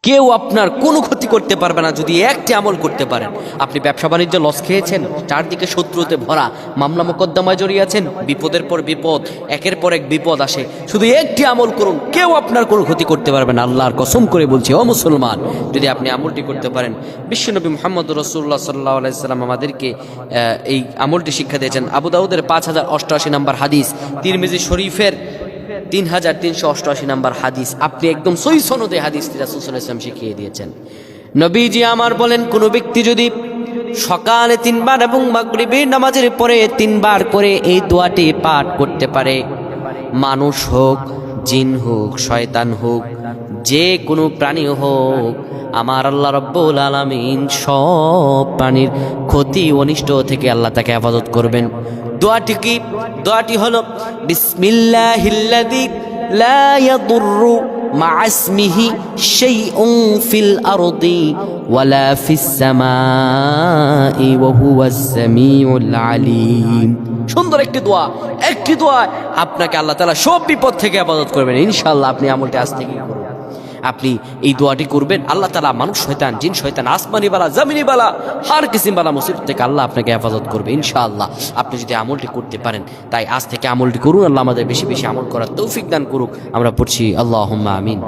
কেউ আপনার কোনো ক্ষতি করতে পারবে না যদি একটি আমল করতে পারেন। আপনি ব্যবসা বাণিজ্য লস খেয়েছেন, চারদিকে শত্রুতে ভরা, মামলা মোকদ্দমায় জড়িয়ে আছেন, বিপদের পর বিপদ, একের পর এক বিপদ আসে, শুধু একটি আমল করুন, কেউ আপনার কোনো ক্ষতি করতে পারবে না। আল্লাহর কসম করে বলছি ও মুসলমান, যদি আপনি আমলটি করতে পারেন। বিশ্বনবী মুহাম্মদ রাসূলুল্লাহ সাল্লাল্লাহু আলাইহি সাল্লাম আমাদেরকে এই আমলটি শিক্ষা দিয়েছেন। আবু দাউদের 5088 নম্বর হাদিস, তিরমিজি শরীফের 3388 নম্বর হাদিস। আপনি একদম সহিহ সনদে হাদিসটি রাসূল সাল্লাল্লাহু আলাইহি ওয়াসাল্লাম শিখিয়ে দিয়েছেন। নবীজি আমার বলেন, কোন ব্যক্তি যদি সকালে 3 বার এবং মাগরিবের নামাজের পরে 3 বার করে এই দোয়াটি পাঠ করতে পারে, মানুষ হোক, জিন হোক, শয়তান হোক, যে কোনো প্রাণী হোক, আমার আল্লাহ রাব্বুল আলামিন সব প্রাণীর ক্ষতি অনিষ্ট থেকে আল্লাহ তাকে হেফাজত করবেন। দোয়াটি কি? দোয়াটি হলো বিসমিল্লাহিল্লাযী লা ইয়াদুররু মা ইসমিহি শাইউন ফিল আরদি ওয়ালা ফিস সামাই ওয়া হুয়াস সামিউল আলিম। সুন্দর একটি দোয়া, একটি দোয়া আপনাকে আল্লাহ তাআলা সব বিপদ থেকে হেফাজত করবেন ইনশাআল্লাহ। আপনি আমলটি আজ থেকেই করুন। আপনি এই দোয়াটি করবেন, আল্লাহ তাআলা মানুষ শয়তান, জিন শয়তান, আসমানি বালা, জমিনি বালা, হার কিসিম বালা মুসিবত থেকে আল্লাহ আপনাকে হেফাজত করবে ইনশাআল্লাহ, আপনি যদি আমলটি করতে পারেন। তাই আজ থেকে আমলটি করুন। আল্লাহ আমাদের বেশি বেশি আমল করার তৌফিক দান করুক। আমরা পড়ছি আল্লাহুম্মা আমিন।